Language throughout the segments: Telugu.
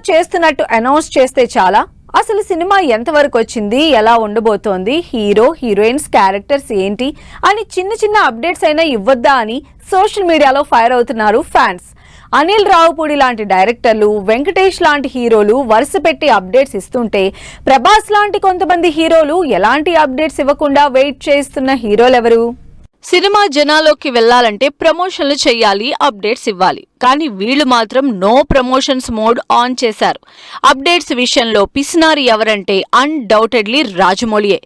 చేస్తున్నట్టు అనౌన్స్ చేస్తే చాలా? అసలు సినిమా ఎంతవరకు వచ్చింది, ఎలా ఉండబోతోంది, హీరో హీరోయిన్స్ క్యారెక్టర్స్ ఏంటి అని చిన్న చిన్న అప్డేట్స్ అయినా ఇవ్వద్దా అని సోషల్ మీడియాలో ఫైర్ అవుతున్నారు ఫ్యాన్స్. అనిల్ రావుపూడి లాంటి డైరెక్టర్లు, వెంకటేష్ లాంటి హీరోలు వరుస పెట్టి అప్డేట్స్ ఇస్తుంటే ప్రభాస్ లాంటి కొంతమంది హీరోలు ఎలాంటి అప్డేట్స్ ఇవ్వకుండా వెయిట్ చేస్తున్న హీరోలెవరు? సినిమా జనాల్లోకి వెళ్లాలంటే ప్రమోషన్లు చేయాలి, అప్డేట్స్ ఇవ్వాలి. కానీ వీళ్లు మాత్రం నో ప్రమోషన్స్ మోడ్ ఆన్ చేశారు. అప్డేట్స్ విషయంలో పిసినారి ఎవరంటే అన్డౌటెడ్లీ రాజమౌళియే.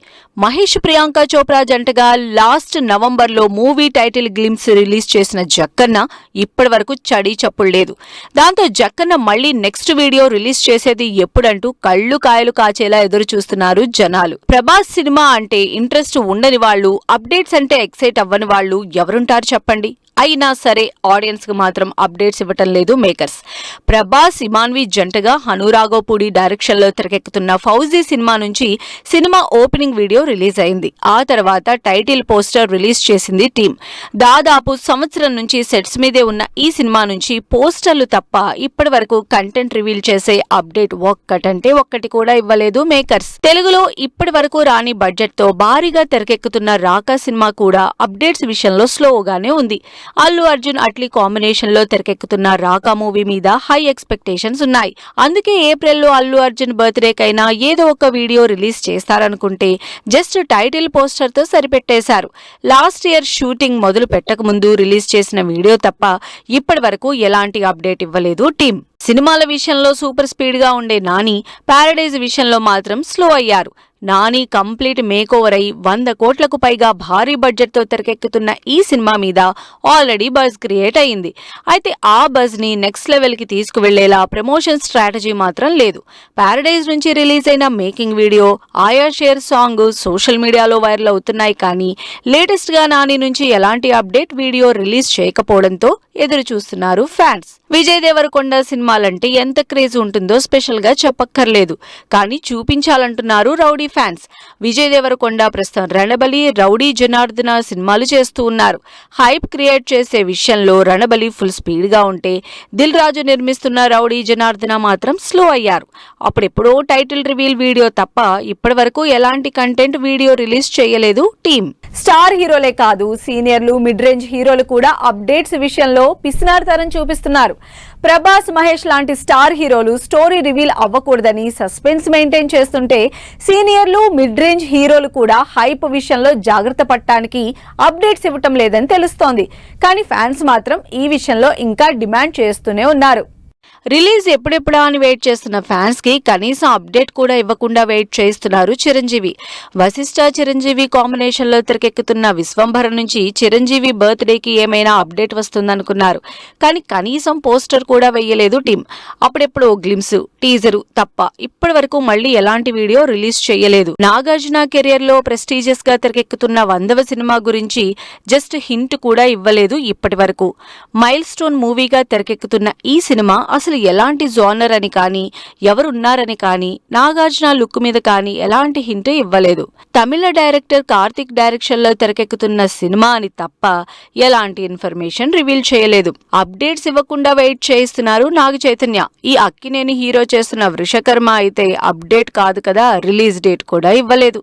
మహేష్ ప్రియాంక చోప్రా జంటగా లాస్ట్ నవంబర్లో మూవీ టైటిల్ గ్లిమ్స్ రిలీజ్ చేసిన జక్కన్న ఇప్పటి వరకు చడీ చప్పుడు లేదు. దాంతో జక్కన్న మళ్లీ నెక్స్ట్ వీడియో రిలీజ్ చేసేది ఎప్పుడంటూ కళ్లు కాయలు కాచేలా ఎదురు చూస్తున్నారు జనాలు. ప్రభాస్ సినిమా అంటే ఇంట్రెస్ట్ ఉండని వాళ్లు, అప్డేట్స్ అంటే ఎక్సైట్ అవ్వని వాళ్లు ఎవరుంటారు చెప్పండి? అయినా సరే ఆడియన్స్ కు మాత్రం అప్డేట్స్ ఇవ్వటం లేదు మేకర్స్. ప్రభాస్ ఇమాన్వి జంటగా హనురాఘోపూడి డైరెక్షన్ లో తెరకెక్కుతున్న ఫౌజీ సినిమా నుంచి సినిమా ఓపెనింగ్ వీడియో రిలీజ్ అయింది. ఆ తర్వాత టైటిల్ పోస్టర్ రిలీజ్ చేసింది టీం. దాదాపు సంవత్సరం నుంచి సెట్స్ మీదే ఉన్న ఈ సినిమా నుంచి పోస్టర్లు తప్ప ఇప్పటి వరకు కంటెంట్ రివీల్ చేసే అప్డేట్ ఒక్కటంటే ఒక్కటి కూడా ఇవ్వలేదు మేకర్స్. తెలుగులో ఇప్పటి వరకు రాని బడ్జెట్ తో భారీగా తెరకెక్కుతున్న రాకా సినిమా కూడా అప్డేట్స్ విషయంలో స్లోగానే ఉంది. అల్లు అర్జున్ అట్లీ కాంబినేషన్ లో తెరకెక్కుతున్న రాకా మూవీ మీద హై ఎక్స్పెక్టేషన్స్ ఉన్నాయి. అందుకే ఏప్రిల్లో అల్లు అర్జున్ బర్త్డే కైనా ఏదో ఒక వీడియో రిలీజ్ చేస్తారనుకుంటే జస్ట్ టైటిల్ పోస్టర్ తో సరిపెట్టేశారు. లాస్ట్ ఇయర్ షూటింగ్ మొదలు పెట్టకముందు రిలీజ్ చేసిన వీడియో తప్ప ఇప్పటి వరకు ఎలాంటి అప్డేట్ ఇవ్వలేదు టీం. సినిమాల విషయంలో సూపర్ స్పీడ్ గా ఉండే నాని పారడైజ్ విషయంలో మాత్రం స్లో అయ్యారు. నాని కంప్లీట్ మేకోవర్ అయి 100 కోట్లకు పైగా భారీ బడ్జెట్ తో తెరకెక్కుతున్న ఈ సినిమా మీద ఆల్రెడీ బజ్ క్రియేట్ అయింది. అయితే ఆ బజ్ ని నెక్స్ట్ లెవెల్ కి తీసుకువెళ్లేలా ప్రమోషన్ స్ట్రాటజీ మాత్రం లేదు. పారడైజ్ నుంచి రిలీజ్ అయిన మేకింగ్ వీడియో, ఆయా షేర్ సాంగ్ సోషల్ మీడియాలో వైరల్ అవుతున్నాయి. కానీ లేటెస్ట్ గా నాని నుంచి ఎలాంటి అప్డేట్ వీడియో రిలీజ్ చేయకపోవడంతో ఎదురు చూస్తున్నారు ఫ్యాన్స్. విజయ్ దేవరకొండ సినిమాలంటే ఎంత క్రేజ్ ఉంటుందో స్పెషల్ గా చెప్పక్కర్లేదు. కానీ చూపించాలంటున్నారు రౌడీ ఫ్యాన్స్. విజయ్ దేవరకొండ ప్రస్తుతం రణబలి, రౌడీ జనార్దన సినిమాలు చేస్తూ ఉన్నారు. హైప్ క్రియేట్ చేసే విషయంలో రణబలి ఫుల్ స్పీడ్ గా ఉంటే దిల్ రాజు నిర్మిస్తున్న రౌడీ జనార్దన మాత్రం స్లో అయ్యారు. అప్పుడెప్పుడో టైటిల్ రివీల్ వీడియో తప్ప ఇప్పటి వరకు ఎలాంటి కంటెంట్ వీడియో రిలీజ్ చేయలేదు టీం. స్టార్ హీరోలే కాదు, సీనియర్లు, మిడ్ రేంజ్ హీరోలు కూడా అప్డేట్స్ విషయంలో పిసినారితనం చూపిస్తున్నారు. ప్రభాస్, మహేష్ లాంటి స్టార్ హీరోలు స్టోరీ రివీల్ అవ్వకూడదని సస్పెన్స్ మెయింటైన్ చేస్తుంటే సీనియర్లు, మిడ్ రేంజ్ హీరోలు కూడా హైప్ విషయంలో జాగ్రత్త పడటానికి అప్డేట్స్ ఇవ్వటం లేదని తెలుస్తోంది. కానీ ఫ్యాన్స్ మాత్రం ఈ విషయంలో ఇంకా డిమాండ్ చేస్తూనే ఉన్నారు. రిలీజ్ ఎప్పుడెప్పుడా అని వెయిట్ చేస్తున్న ఫ్యాన్స్ కి కనీసం అప్డేట్ కూడా ఇవ్వకుండా వెయిట్ చేస్తున్నారు చిరంజీవి. వశిష్ఠ చిరంజీవి కాంబినేషన్ లో తెరకెక్కుతున్న విశ్వంభర నుంచి చిరంజీవి బర్త్డేకి ఏమైనా అప్డేట్ వస్తుందనుకున్నారు. కానీ కనీసం పోస్టర్ కూడా వెయ్యలేదు టీం. అప్పుడెప్పుడు గ్లిమ్స్, టీజరు తప్ప ఇప్పటి వరకు మళ్లీ ఎలాంటి వీడియో రిలీజ్ చేయలేదు. నాగార్జున కెరియర్ లో ప్రెస్టీజియస్ గా తెరకెక్కుతున్న 100వ సినిమా గురించి జస్ట్ హింట్ కూడా ఇవ్వలేదు ఇప్పటి వరకు. మైల్ స్టోన్ మూవీగా తెరకెక్కుతున్న ఈ సినిమా అసలు ఎలాంటి జోనర్ అని కానీ, ఎవరున్నారని కానీ, నాగార్జున లుక్ మీద కానీ ఎలాంటి హింట్ ఇవ్వలేదు. తమిళ డైరెక్టర్ కార్తిక్ డైరెక్షన్ లో తెరకెక్కుతున్న సినిమా అని తప్ప ఎలాంటి ఇన్ఫర్మేషన్ రివీల్ చేయలేదు. అప్డేట్స్ ఇవ్వకుండా వెయిట్ చేయిస్తున్నారు నాగ చైతన్య. ఈ అక్కినేని హీరో చేస్తున్న వృషకర్మ అయితే అప్డేట్ కాదు కదా, రిలీజ్ డేట్ కూడా ఇవ్వలేదు.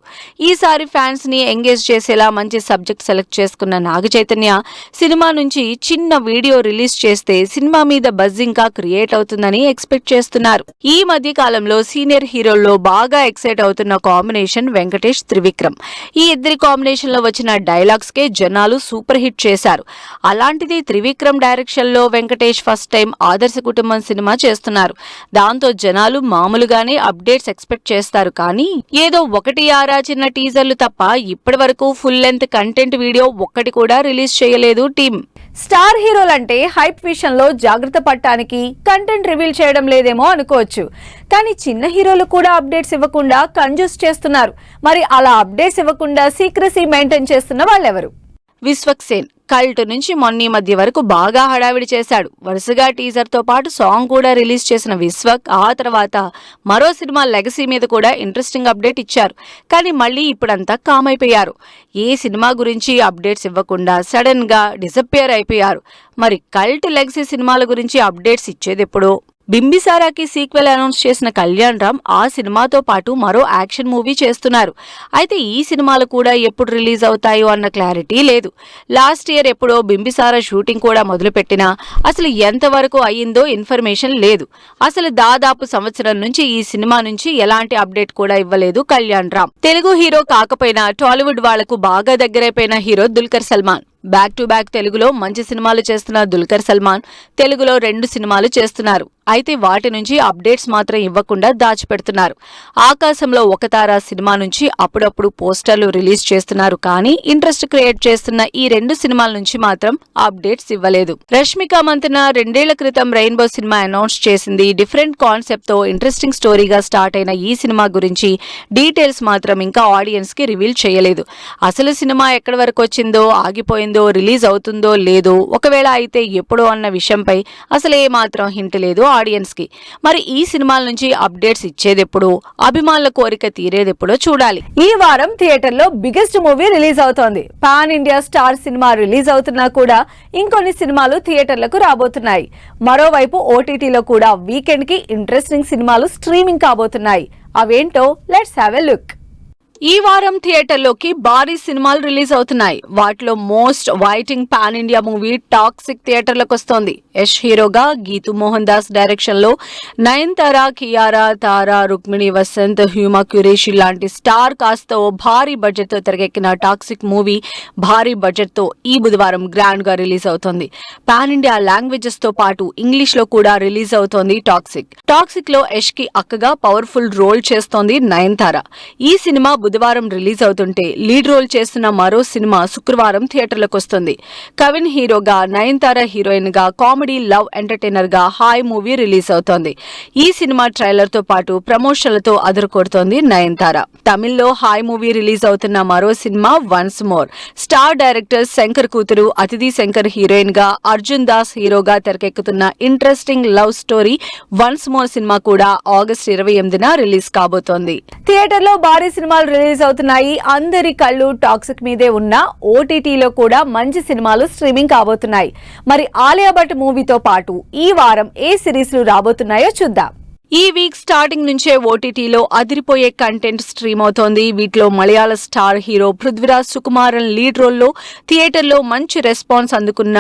ఈసారి ఫ్యాన్స్ ని ఎంగేజ్ చేసేలా మంచి సబ్జెక్ట్ సెలెక్ట్ చేసుకున్న నాగ చైతన్య సినిమా నుంచి చిన్న వీడియో రిలీజ్ చేస్తే సినిమా మీద బజ్ ఇంకా క్రియేట్ అవుతుందని ఎక్స్పెక్ట్ చేస్తున్నారు. ఈ మధ్య కాలంలో సీనియర్ హీరోల్లో బాగా ఎక్సైట్ అవుతున్న కాంబినేషన్ వెంకటేష్, త్రివిక్రమ్. ఈ ఇద్దరి కాంబినేషన్ లో వచ్చిన డైలాగ్స్ కే జనాలు సూపర్ హిట్ చేశారు. అలాంటిది త్రివిక్రమ్ డైరెక్షన్ లో వెంకటేష్ ఫస్ట్ టైం ఆదర్శ కుటుంబం సినిమా చేస్తున్నారు. దాంతో జనాలు మామూలుగానే అప్డేట్స్ ఎక్స్పెక్ట్ చేస్తారు. కానీ ఏదో ఒకటి ఆరా చిన్న టీజర్లు తప్ప ఇప్పటి వరకు ఫుల్ లెంత్ కంటెంట్ వీడియో ఒక్కటి కూడా రిలీజ్ చేయలేదు టీం. స్టార్ హీరోలంటే హైప్ విషయంలో జాగ్రత్త పడటానికి కంటెంట్ రివీల్ చేయడం లేదేమో అనుకోవచ్చు. కానీ చిన్న హీరోలు కూడా అప్డేట్స్ ఇవ్వకుండా కంజూస్ చేస్తున్నారు. మరి అలా అప్డేట్స్ ఇవ్వకుండా సీక్రెసీ మెయింటైన్ చేస్తున్న వాళ్ళెవరు? విశ్వక్సేన్ కల్ట్ నుంచి మొన్న మధ్య వరకు బాగా హడావిడి చేశాడు. వరుసగా టీజర్ తో పాటు సాంగ్ కూడా రిలీజ్ చేసిన విశ్వక్ ఆ తర్వాత మరో సినిమా లెగసీ మీద కూడా ఇంట్రెస్టింగ్ అప్డేట్ ఇచ్చారు. కానీ మళ్లీ ఇప్పుడంతా కామ్ అయిపోయారు. ఏ సినిమా గురించి అప్డేట్స్ ఇవ్వకుండా సడన్ గా డిసప్పియర్ అయిపోయారు. మరి కల్ట్ లెగసీ సినిమాల గురించి అప్డేట్స్ ఇచ్చేది ఎప్పుడో? బింబిసారాకి సీక్వెల్ అనౌన్స్ చేసిన కళ్యాణ్ రామ్ ఆ సినిమాతో పాటు మరో యాక్షన్ మూవీ చేస్తున్నారు. అయితే ఈ సినిమాలు కూడా ఎప్పుడు రిలీజ్ అవుతాయో అన్న క్లారిటీ లేదు. లాస్ట్ ఇయర్ ఎప్పుడో బింబిసారా షూటింగ్ కూడా మొదలుపెట్టినా అసలు ఎంతవరకు అయ్యిందో ఇన్ఫర్మేషన్ లేదు. అసలు దాదాపు సంవత్సరం నుంచి ఈ సినిమా నుంచి ఎలాంటి అప్డేట్ కూడా ఇవ్వలేదు కళ్యాణ్ రామ్. తెలుగు హీరో కాకపోయినా టాలీవుడ్ వాళ్లకు బాగా దగ్గరైపోయిన hero Dulquer Salmaan. Back to back తెలుగులో మంచి సినిమాలు చేస్తున్న దుల్కర్ సల్మాన్ తెలుగులో 2 సినిమాలు చేస్తున్నారు. అయితే వాటి నుంచి అప్డేట్స్ మాత్రం ఇవ్వకుండా దాచిపెడుతున్నారు. ఆకాశంలో ఒక తార సినిమా నుంచి అప్పుడప్పుడు పోస్టర్లు రిలీజ్ చేస్తున్నారు, కానీ ఇంట్రెస్ట్ క్రియేట్ చేస్తున్న ఈ 2 సినిమాల నుంచి మాత్రం అప్డేట్స్ ఇవ్వలేదు. రష్మిక మంతన 2 ఏళ్ల క్రితం రెయిన్బో సినిమా అనౌన్స్ చేసింది. డిఫరెంట్ కాన్సెప్ట్ తో ఇంట్రెస్టింగ్ స్టోరీగా స్టార్ట్ అయిన ఈ సినిమా గురించి డీటెయిల్స్ మాత్రం ఇంకా ఆడియన్స్ కి రివీల్ చేయలేదు. అసలు సినిమా ఎక్కడి వరకు వచ్చిందో, ఆగిపోయిందో, రిలీజ్ అవుతుందో లేదో, ఒకవేళ అయితే ఎప్పుడో అన్న విషయంపై అసలు ఏ మాత్రం హింట్ లేదు ఆడియన్స్ కి. మరి ఈ సినిమాల నుంచి అప్డేట్స్ ఇచ్చేదెప్పుడు, అభిమానుల కోరిక తీరేదెప్పుడో చూడాలి. ఈ వారం థియేటర్లో బిగ్గెస్ట్ మూవీ రిలీజ్ అవుతోంది. Pan India star cinema release అవుతున్నా కూడా ఇంకొన్ని సినిమాలు థియేటర్లకు రాబోతున్నాయి. మరోవైపు ఓటీటీలో కూడా వీకెండ్ కి ఇంట్రెస్టింగ్ సినిమాలు స్ట్రీమింగ్ కాబోతున్నాయి. అవేంటో లెట్స్ హ్యావ్ ఎ లుక్. ఈ వారం థియేటర్లోకి భారీ సినిమాలు రిలీజ్ అవుతున్నాయి. వాటిలో most waiting pan India movie Toxic థియేటర్లకు వస్తోంది. యష్ హీరోగా, గీతు మోహన్ దాస్ డైరెక్షన్ లో నయనతార, కియారా, తారా, రుక్మిణి వసంత్, హ్యూమా క్యురేషి లాంటి స్టార్ కాస్ట్ తో భారీ బడ్జెట్ తో తెరకెక్కిన టాక్సిక్ మూవీ భారీ బడ్జెట్ తో ఈ బుధవారం గ్రాండ్ గా రిలీజ్ అవుతోంది. పాన్ ఇండియా లాంగ్వేజెస్ తో పాటు ఇంగ్లీష్ లో కూడా రిలీజ్ అవుతోంది టాక్సిక్ లో యష్ కి అక్కగా పవర్ఫుల్ రోల్ చేస్తోంది నయనతార. ఈ సినిమా బుధవారం రిలీజ్ అవుతుంటే లీడ్ రోల్ చేస్తున్న మరో సినిమా శుక్రవారం థియేటర్లకు వస్తుంది. కవిన్ హీరోగా, నయనతార హీరోయిన్ గా కామెడీ లవ్ ఎంటర్టైనర్ గా హాయ్ మూవీ రిలీజ్ అవుతోంది. ఈ సినిమా ట్రైలర్ తో పాటు ప్రమోషన్లతో అదరకొడుతోంది నయనతార. తమిళ్లో హాయ్ మూవీ రిలీజ్ అవుతున్న మరో cinema once more. Star director Shankar కూతురు అతిథి శంకర్ హీరోయిన్ గా, అర్జున్ దాస్ హీరోగా తెరకెక్కుతున్న interesting love story once more cinema కూడా ఆగస్టు 28న రిలీజ్ కాబోతోంది. థియేటర్లో భారీ సినిమాలు రిలీజ్ అవుతున్నాయి. అందరి కళ్ళు టాక్సిక్ మీదే ఉన్న ఓటీటీలో కూడా మంచి సినిమాలు స్ట్రీమింగ్ కాబోతున్నాయి. మరి ఆలియా భట్ మూవీతో పాటు ఈ వారం ఏ సిరీస్లు రాబోతున్నాయో చూద్దాం. ఈ వీక్ స్టార్టింగ్ నుంచే ఓటీటీలో అదిరిపోయే కంటెంట్ స్ట్రీమ్ అవుతోంది. వీటిలో Malayala star hero Prithviraj Sukumaran lead రోల్లో థియేటర్లో మంచి రెస్పాన్స్ అందుకున్న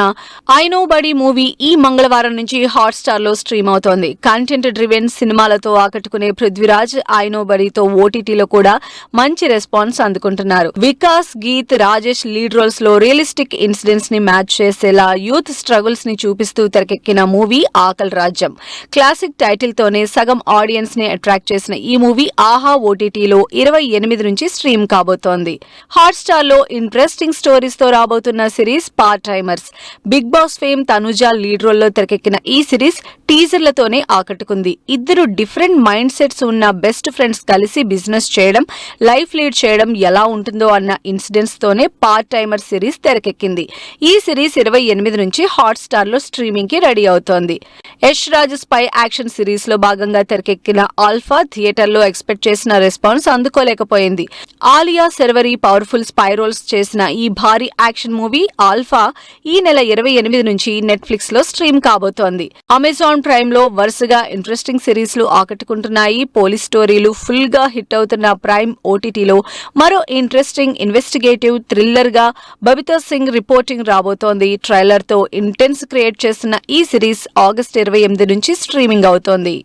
ఐ నో బడీ మూవీ ఈ మంగళవారం నుంచి హాట్ స్టార్ లో స్ట్రీమ్ అవుతోంది. కంటెంట్ డ్రివెన్ సినిమాలతో ఆకట్టుకునే పృథ్వీరాజ్ ఐ నో బడీతో ఓటీటీలో కూడా మంచి రెస్పాన్స్ అందుకుంటున్నారు. వికాస్, గీత్, రాజేష్ లీడ్ రోల్స్ లో రియలిస్టిక్ ఇన్సిడెంట్స్ ని మ్యాచ్ చేసేలా యూత్ స్ట్రగుల్స్ ని చూపిస్తూ తెరకెక్కిన మూవీ ఆకల్ రాజ్యం. క్లాసిక్ టైటిల్ తోనే సగం ఆడియన్స్ ని అట్రాక్ట్ చేసిన ఈ మూవీ ఆహా ఓటీటీలో 28 నుంచి స్ట్రీమ్ కాబోతోంది. హాట్ స్టార్ లో ఇంట్రెస్టింగ్ స్టోరీస్ తో రాబోతున్న series part timers. Bigg Boss fame Tanuja lead role లో తెరకెక్కిన ఈ సిరీస్ టీజర్లతోనే ఆకట్టుకుంది. ఇద్దరు డిఫరెంట్ మైండ్ సెట్స్ ఉన్న బెస్ట్ ఫ్రెండ్స్ కలిసి బిజినెస్ చేయడం, లైఫ్ లీడ్ చేయడం ఎలా ఉంటుందో అన్న ఇన్సిడెంట్స్ తోనే పార్ట్ టైమర్ సిరీస్ తెరకెక్కింది. ఈ సిరీస్ 28 నుంచి హాట్ స్టార్ లో స్ట్రీమింగ్ కి రెడీ అవుతోంది. Yash Raj spy action series లో భాగంగా తెరకెక్కిన ఆల్ఫా థియేటర్లో ఎక్స్పెక్ట్ చేసిన రెస్పాన్స్ అందుకోలేకపోయింది. Alia Sharvari powerful spy roles చేసిన ఈ భారీ యాక్షన్ మూవీ ఆల్ఫా ఈ నెల 28 నుంచి నెట్ఫ్లిక్స్ లో స్ట్రీమ్ కాబోతోంది. అమెజాన్ ప్రైమ్ లో వరుసగా ఇంట్రెస్టింగ్ సిరీస్లు ఆకట్టుకుంటున్నాయి. పోలీస్ స్టోరీలు ఫుల్ గా హిట్ అవుతున్న ప్రైమ్ ఓటీటీలో మరో ఇంట్రెస్టింగ్ ఇన్వెస్టిగేటివ్ థ్రిల్లర్ గా బబితా సింగ్ రిపోర్టింగ్ రాబోతోంది. ట్రైలర్ తో ఇంటెన్స్ క్రియేట్ చేస్తున్న ఈ సిరీస్ ఆగస్టు 28 నుంచి స్ట్రీమింగ్ అవుతోంది.